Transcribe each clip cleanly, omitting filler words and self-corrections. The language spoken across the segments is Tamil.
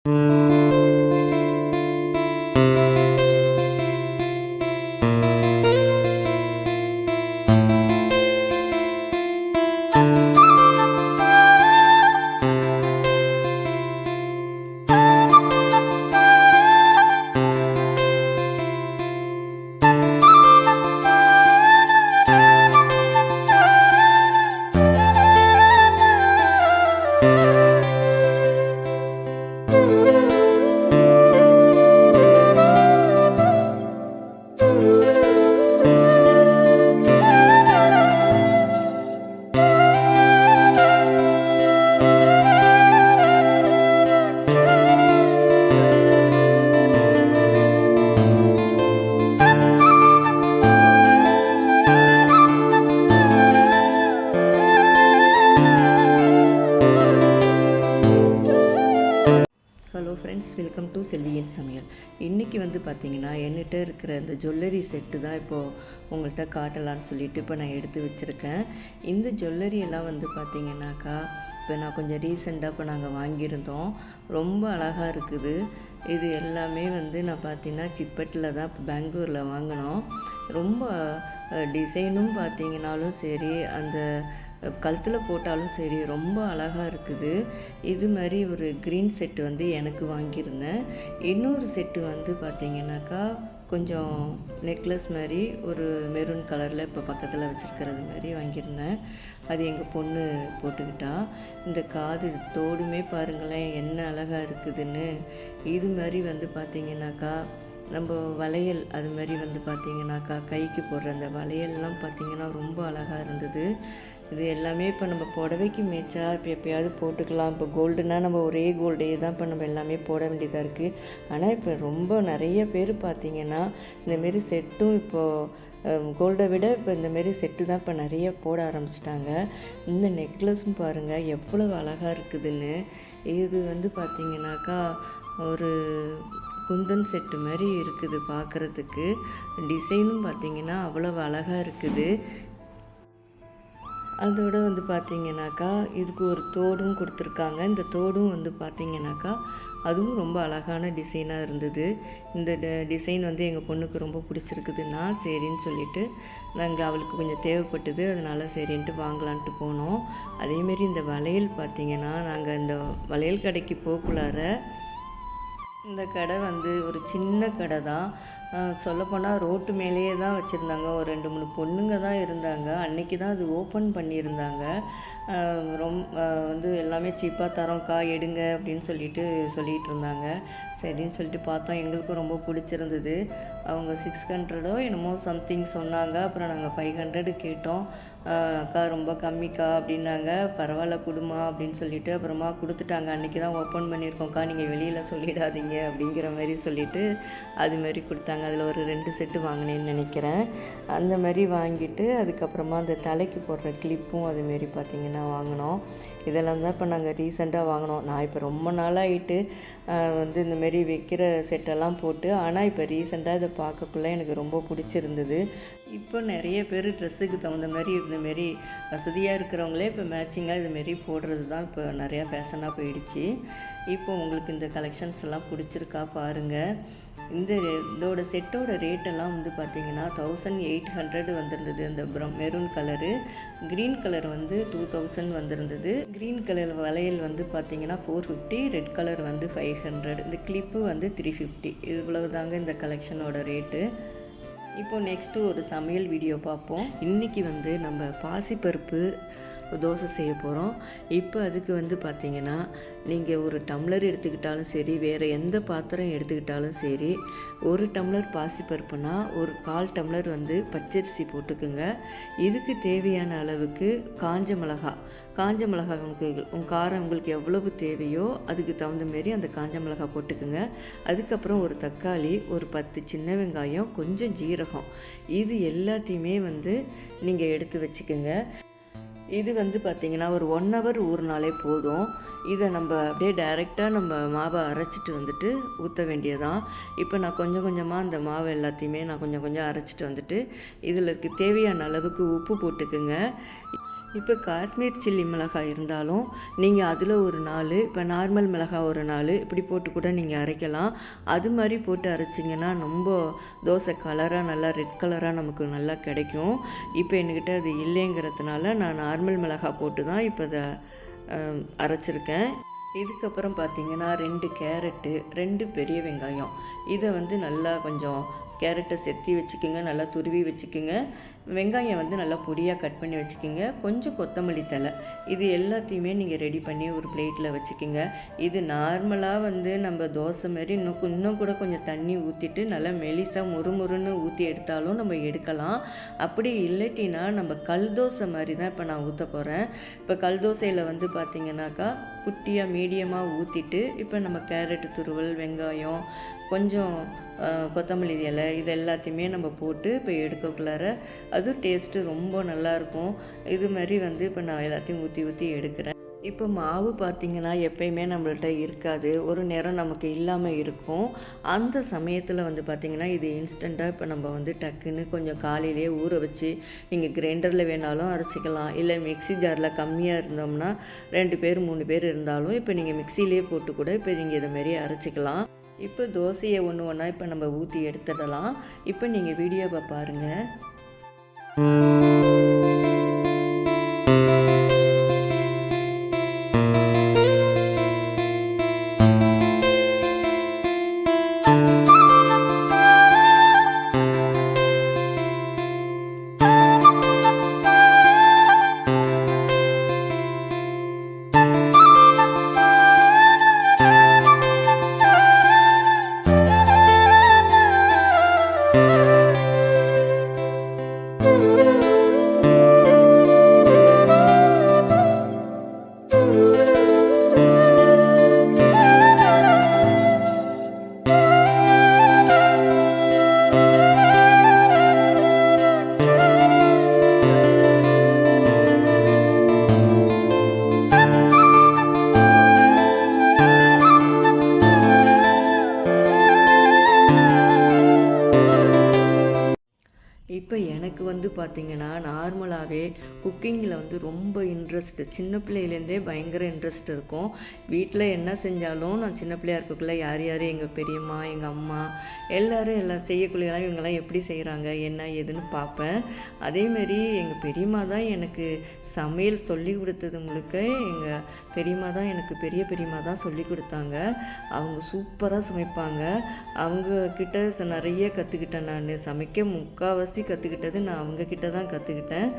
ஹலோ ஃப்ரெண்ட்ஸ், வெல்கம் டு செல்வியின் சமையல். இன்றைக்கி வந்து பார்த்திங்கன்னா என்கிட்ட இருக்கிற இந்த ஜுவல்லரி செட்டு தான் இப்போது உங்கள்கிட்ட காட்டலான்னு சொல்லிட்டு இப்போ நான் எடுத்து வச்சுருக்கேன். இந்த ஜுவல்லரி எல்லாம் வந்து பார்த்திங்கனாக்கா இப்போ நான் கொஞ்சம் ரீசெண்டாக இப்போ நாங்கள் வாங்கியிருந்தோம். ரொம்ப அழகாக இருக்குது. இது எல்லாமே வந்து நான் பார்த்தீங்கன்னா சிப்பட்டில் தான் இப்போ பெங்களூரில் வாங்கினோம். ரொம்ப டிசைனும் பார்த்திங்கனாலும் சரி, அந்த கழுத்தில் போட்டாலும் சரி ரொம்ப அழகாக இருக்குது. இது மாதிரி ஒரு க்ரீன் செட்டு வந்து எனக்கு வாங்கியிருந்தேன். இன்னொரு செட்டு வந்து பார்த்திங்கனாக்கா கொஞ்சம் நெக்லஸ் மாதிரி ஒரு மெரூன் கலரில் இப்போ பக்கத்தில் வச்சுருக்கிறது மாதிரி வாங்கியிருந்தேன். அது எங்கள் பொண்ணு போட்டுக்கிட்டா. இந்த காது தோடுமே பாருங்களேன் என்ன அழகாக இருக்குதுன்னு. இது மாதிரி வந்து பார்த்திங்கனாக்கா நம்ம வளையல் அது மாதிரி வந்து பார்த்திங்கனாக்கா கைக்கு போடுற அந்த வளையல்லாம் பார்த்திங்கன்னா ரொம்ப அழகாக இருந்தது. இது எல்லாமே இப்போ நம்ம புடவைக்கு மேய்ச்சா இப்போ எப்போயாவது போட்டுக்கலாம். இப்போ கோல்டுனா நம்ம ஒரே கோல்டே தான் இப்போ நம்ம எல்லாமே போட வேண்டியதாக இருக்குது. ஆனால் இப்போ ரொம்ப நிறைய பேர் பார்த்திங்கன்னா இந்தமாரி செட்டும் இப்போது கோல்டை விட இப்போ இந்தமாரி செட்டு தான் இப்போ நிறைய போட ஆரம்பிச்சிட்டாங்க. இந்த நெக்லஸும் பாருங்கள் எவ்வளவு அழகாக இருக்குதுன்னு. இது வந்து பார்த்திங்கனாக்கா ஒரு குந்தன் செட்டு மாதிரி இருக்குது பார்க்குறதுக்கு. டிசைனும் பார்த்திங்கன்னா அவ்வளவு அழகாக இருக்குது. அதோடு வந்து பார்த்திங்கனாக்கா இதுக்கு ஒரு தோடும் கொடுத்துருக்காங்க. இந்த தோடும் வந்து பார்த்திங்கனாக்கா அதுவும் ரொம்ப அழகான டிசைனாக இருந்தது. இந்த டிசைன் வந்து எங்கள் பொண்ணுக்கு ரொம்ப பிடிச்சிருக்குதுன்னா சரின்னு சொல்லிவிட்டு நாங்கள் அவளுக்கு கொஞ்சம் தேவைப்பட்டது, அதனால் சரின்ட்டு வாங்கலான்ட்டு போனோம். அதேமாரி இந்த வளையல் பார்த்திங்கன்னா நாங்கள் இந்த வளையல் கடைக்கு போக்குள்ளார இந்த கடை வந்து ஒரு சின்ன கடை தான். சொல்லப்போனால் ரோட்டு மேலேயே தான் வச்சுருந்தாங்க. ஒரு 2-3 பொண்ணுங்க தான் இருந்தாங்க. அன்றைக்கி தான் அது ஓப்பன் பண்ணியிருந்தாங்க. வந்து எல்லாமே சீப்பாக தரோம்க்கா எடுங்க அப்படின்னு சொல்லிகிட்டு இருந்தாங்க. சரின்னு சொல்லிட்டு பார்த்தோம். எங்களுக்கும் ரொம்ப பிடிச்சிருந்தது. அவங்க 600 என்னமோ சம்திங் சொன்னாங்க. அப்புறம் நாங்கள் 500 கேட்டோம். அக்கா ரொம்ப கம்மிக்கா அப்படின்னாங்க. பரவாயில்ல கொடுமா அப்படின்னு சொல்லிட்டு அப்புறமா கொடுத்துட்டாங்க. அன்றைக்கி தான் ஓப்பன் பண்ணியிருக்கோம்க்கா, நீங்கள் வெளியில் சொல்லிடாதீங்க அப்படிங்கிற மாதிரி சொல்லிவிட்டு அது மாதிரி கொடுத்தாங்க. அதில் ஒரு 2 செட்டு வாங்கினேன்னு நினைக்கிறேன். அந்த மாதிரி வாங்கிட்டு அதுக்கப்புறமா அந்த தலைக்கு போடுற கிளிப்பும் அதுமாரி பார்த்திங்கன்னா வாங்கினோம். இதெல்லாம் தான் இப்போ நாங்கள் ரீசெண்டாக வாங்கினோம். நான் இப்போ ரொம்ப நாளாகிட்டு வந்து இந்தமாரி வைக்கிற செட்டெல்லாம் போட்டு, ஆனால் இப்போ ரீசெண்டாக இதை பார்க்கக்குள்ளே எனக்கு ரொம்ப பிடிச்சிருந்தது. இப்போ நிறைய பேர் ட்ரெஸ்ஸுக்கு தகுந்த மாதிரி இந்தமாரி வசதியாக இருக்கிறவங்களே இப்போ மேட்சிங்காக இதுமாரி போடுறது தான் இப்போ நிறையா ஃபேஷனாக போயிடுச்சு. இப்போ உங்களுக்கு இந்த கலெக்ஷன்ஸ் எல்லாம் பிடிச்சிருக்கா பாருங்கள். இதோட செட்டோட ரேட்டெல்லாம் வந்து பார்த்திங்கன்னா 1800 வந்திருந்தது. அந்த மெரூன் கலரு, க்ரீன் கலர் வந்து 2000 வந்திருந்தது. க்ரீன் கலர் வளையல் வந்து பார்த்திங்கன்னா 450, ரெட் கலர் வந்து 500, இந்த கிளிப்பு வந்து 350. இவ்வளவு தாங்க இந்த கலெக்ஷனோட ரேட்டு. இப்போது நெக்ஸ்ட்டு ஒரு சமையல் வீடியோ பார்ப்போம். இன்றைக்கி வந்து நம்ம பாசிப்பருப்பு தோசை செய்ய போகிறோம். இப்போ அதுக்கு வந்து பார்த்திங்கன்னா நீங்கள் ஒரு டம்ளர் எடுத்துக்கிட்டாலும் சரி, வேறு எந்த பாத்திரம் எடுத்துக்கிட்டாலும் சரி, 1 டம்ளர் பாசிப்பருப்புனா ஒரு 1/4 டம்ளர் வந்து பச்சரிசி போட்டுக்குங்க. இதுக்கு தேவையான அளவுக்கு காஞ்ச மிளகாய் உங்களுக்கு காரம் உங்களுக்கு எவ்வளவு தேவையோ அதுக்கு தகுந்த மாரி அந்த காஞ்ச மிளகாய் போட்டுக்குங்க. அதுக்கப்புறம் ஒரு தக்காளி, ஒரு 10 சின்ன வெங்காயம், கொஞ்சம் ஜீரகம், இது எல்லாத்தையுமே வந்து நீங்கள் எடுத்து வச்சுக்கோங்க. இது வந்து பார்த்திங்கன்னா ஒரு 1 ஹவர் ஊறினாலே போதும். இதை நம்ம அப்படியே டைரெக்டாக நம்ம மாவை அரைச்சிட்டு வந்துட்டு ஊற்ற வேண்டியதான். இப்போ நான் கொஞ்சம் கொஞ்சமாக அந்த மாவு எல்லாத்தையுமே நான் கொஞ்சம் கொஞ்சம் அரைச்சிட்டு வந்துட்டு இதில் தேவையான அளவுக்கு உப்பு போட்டுக்குங்க. இப்போ காஷ்மீர் சில்லி மிளகாய் இருந்தாலும் நீங்கள் அதில் ஒரு 4, இப்போ நார்மல் மிளகாய் ஒரு 4 இப்படி போட்டு கூட நீங்கள் அரைக்கலாம். அது மாதிரி போட்டு அரைச்சிங்கன்னா ரொம்ப தோசை கலராக நல்லா ரெட் கலராக நமக்கு நல்லா கிடைக்கும். இப்போ என்கிட்ட அது இல்லைங்கிறதுனால நான் நார்மல் மிளகாய் போட்டு தான் இப்போ அதை அரைச்சிருக்கேன். இதுக்கப்புறம் பார்த்திங்கன்னா 2 கேரட்டு, 2 பெரிய வெங்காயம், இதை நல்லா கொஞ்சம் கேரட்டை செத்தி வச்சுக்கோங்க, நல்லா துருவி வச்சுக்கோங்க. வெங்காயம் நல்லா பொடியாக கட் பண்ணி வச்சுக்கோங்க. கொஞ்சம் கொத்தமல்லி தழை, இது எல்லாத்தையுமே நீங்கள் ரெடி பண்ணி ஒரு பிளேட்டில் வச்சுக்கோங்க. இது நார்மலாக நம்ம தோசை மாரி இன்னும் கூட கொஞ்சம் தண்ணி ஊற்றிட்டு நல்லா மெலிசாக முறுமுறுன்னு ஊற்றி எடுத்தாலும் நம்ம எடுக்கலாம். அப்படி இல்லாட்டினா நம்ம கல் தோசை மாதிரி தான் இப்போ நான் ஊற்ற போகிறேன். இப்போ கல் தோசையில் பார்த்திங்கனாக்கா குட்டியாக மீடியமாக ஊற்றிட்டு இப்போ நம்ம கேரட்டு துருவல், வெங்காயம், கொஞ்சம் கொத்தமல்லி இலை, இது எல்லாத்தையுமே நம்ம போட்டு இப்போ எடுக்கக்குள்ளார அது டேஸ்ட்டு ரொம்ப நல்லாயிருக்கும். இது மாதிரி இப்போ நான் எல்லாத்தையும் ஊற்றி எடுக்கிறேன். இப்போ மாவு பார்த்திங்கன்னா எப்பயுமே நம்மள்ட்ட இருக்காது, ஒரு நேரம் நமக்கு இல்லாமல் இருக்கும். அந்த சமயத்தில் பார்த்திங்கன்னா இது இன்ஸ்டண்ட்டாக இப்போ நம்ம டக்குன்னு கொஞ்சம் காலையிலேயே ஊற வச்சு நீங்கள் கிரைண்டரில் வேணாலும் அரைச்சிக்கலாம். இல்லை மிக்ஸி ஜாரில் கம்மியாக இருந்தோம்னா 2 பேர் 3 பேர் இருந்தாலும் இப்போ நீங்கள் மிக்சிலே போட்டு கூட இப்போ நீங்கள் இதை மாரி அரைச்சிக்கலாம். இப்போ தோசையை ஒன்று ஒன்றா இப்போ நம்ம ஊற்றி எடுத்துடலாம். இப்போ நீங்கள் வீடியோவை பாருங்கள். இப்போ எனக்கு பார்த்திங்கன்னா நார்மலாகவே குக்கிங்கில் ரொம்ப இன்ட்ரெஸ்ட்டு, சின்ன பிள்ளையிலேருந்தே பயங்கர இன்ட்ரெஸ்ட் இருக்கும். வீட்டில் என்ன செஞ்சாலும் நான் சின்ன பிள்ளையாக இருக்கக்குள்ளே யார் எங்கள் பெரியம்மா, எங்கள் அம்மா எல்லாம் செய்யக்குள்ளேலாம் இவங்கெல்லாம் எப்படி செய்கிறாங்க என்ன ஏதுன்னு பார்ப்பேன். அதேமாரி எங்கள் பெரியம்மா தான் எனக்கு சமையல் சொல்லி கொடுத்தது முழுக்க. எங்கள் பெரியம்மா தான் எனக்கு பெரியம்மா தான் சொல்லி கொடுத்தாங்க. அவங்க சூப்பராக சமைப்பாங்க. அவங்கக்கிட்ட நிறைய கற்றுக்கிட்டேன். நான் சமைக்க முக்கால்வாசி கற்றுக்கிட்டது நான் அவங்கக்கிட்ட தான் கற்றுக்கிட்டேன்.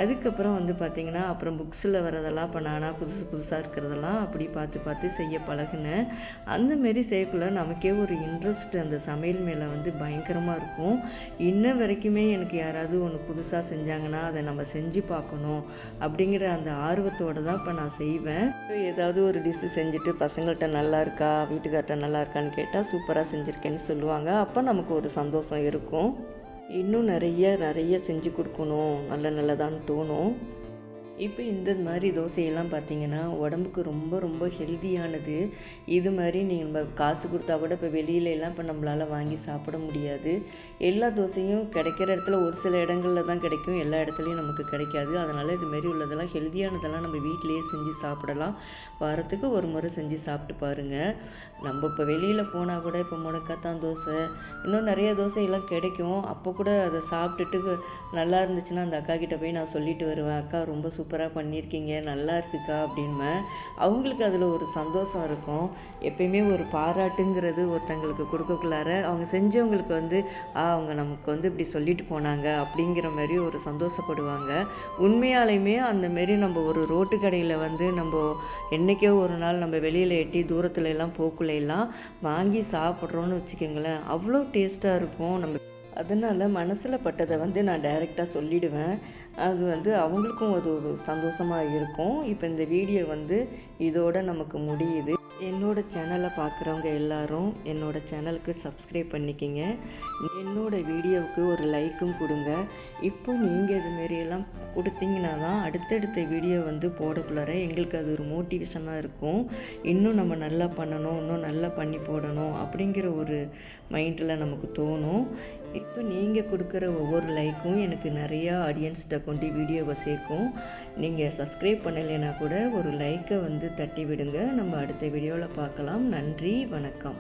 அதுக்கப்புறம் பார்த்திங்கன்னா அப்புறம் புக்ஸில் வரதெல்லாம் இப்போ நானாக புதுசாக இருக்கிறதெல்லாம் அப்படி பார்த்து செய்ய பழகினேன். அந்தமாரி செய்யக்குள்ள நமக்கே ஒரு இன்ட்ரெஸ்ட் அந்த சமையல் மேலே பயங்கரமாக இருக்கும். இன்ன வரைக்குமே எனக்கு யாராவது ஒன்று புதுசாக செஞ்சாங்கன்னா அதை நம்ம செஞ்சு பார்க்கணும் அப்படிங்கிற அந்த ஆர்வத்தோடு தான் இப்போ நான் செய்வேன். ஏதாவது ஒரு டிஷ்ஷு செஞ்சுட்டு பசங்கள்கிட்ட நல்லா இருக்கா, வீட்டுக்கார்ட்ட நல்லா இருக்கான்னு கேட்டால் சூப்பராக செஞ்சுருக்கேன்னு சொல்லுவாங்க. அப்போ நமக்கு ஒரு சந்தோஷம் இருக்கும். இன்னும் நிறைய செஞ்சு கொடுக்கணும், நல்லதான்னு தோணும். இப்போ இந்த மாதிரி தோசையெல்லாம் பார்த்திங்கன்னா உடம்புக்கு ரொம்ப ஹெல்த்தியானது. இது மாதிரி நம்ம காசு கொடுத்தா கூட இப்போ வெளியிலலாம் இப்போ நம்மளால் வாங்கி சாப்பிட முடியாது. எல்லா தோசையும் கிடைக்கிற இடத்துல ஒரு சில இடங்களில் தான் கிடைக்கும், எல்லா இடத்துலையும் நமக்கு கிடைக்காது. அதனால் இதுமாரி உள்ளதெல்லாம் ஹெல்த்தியானதெல்லாம் நம்ம வீட்டிலையே செஞ்சு சாப்பிடலாம். வாரத்துக்கு ஒரு முறை செஞ்சு சாப்பிட்டு பாருங்கள். நம்ம இப்போ வெளியில் போனால் கூட இப்போ முடக்காத்தான் தோசை, இன்னும் நிறைய தோசையெல்லாம் கிடைக்கும். அப்போ கூட அதை சாப்பிட்டுட்டு நல்லா இருந்துச்சுன்னா அந்த அக்கா கிட்டே போய் நான் சொல்லிட்டு வருவேன், அக்கா ரொம்ப சூப்பராக பண்ணியிருக்கீங்க, நல்லா இருக்குக்கா அப்படின்பேன். அவங்களுக்கு அதில் ஒரு சந்தோஷம் இருக்கும். எப்பயுமே ஒரு பாராட்டுங்கிறது ஒருத்தங்களுக்கு கொடுக்கக்குள்ளார அவங்க செஞ்சவங்களுக்கு அவங்க நமக்கு இப்படி சொல்லிட்டு போனாங்க அப்படிங்கிற மாதிரி ஒரு சந்தோஷப்படுவாங்க. உண்மையாலையுமே அந்தமாரி நம்ம ஒரு ரோட்டு கடையில் நம்ம என்றைக்கோ ஒரு நாள் நம்ம வெளியில் எட்டி தூரத்துல எல்லாம் போக்குள்ளையெல்லாம் வாங்கி சாப்பிட்றோன்னு வச்சுக்கோங்களேன், அவ்வளோ டேஸ்ட்டாக இருக்கும். நம்ம அதனால் மனசில் பட்டதை நான் டைரெக்டாக சொல்லிவிடுவேன். அது அவங்களுக்கும் அது ஒரு சந்தோஷமாக இருக்கும். இப்போ இந்த வீடியோ இதோட நமக்கு முடியுது. என்னோடய சேனலை பார்க்குறவங்க எல்லாரும் என்னோடய சேனலுக்கு சப்ஸ்கிரைப் பண்ணிக்கிங்க. என்னோடய வீடியோவுக்கு ஒரு லைக்கும் கொடுங்க. இப்போ நீங்கள் இதுமாரியெல்லாம் கொடுத்தீங்கன்னா தான் அடுத்தடுத்த வீடியோ போடக்குள்ளார எங்களுக்கு அது ஒரு மோட்டிவேஷனாக இருக்கும். இன்னும் நம்ம நல்லா பண்ணணும், இன்னும் நல்லா பண்ணி போடணும் அப்படிங்கிற ஒரு மைண்டில் நமக்கு தோணும். இப்போ நீங்கள் கொடுக்குற ஒவ்வொரு லைக்கும் எனக்கு நிறையா ஆடியன்ஸ்கிட்ட கொண்டு வீடியோவை சேர்க்கும். நீங்கள் சப்ஸ்கிரைப் பண்ணலைன்னா கூட ஒரு லைக்கை வந்து தட்டி விடுங்க. நம்ம அடுத்த வீடியோவில் பார்க்கலாம். நன்றி, வணக்கம்.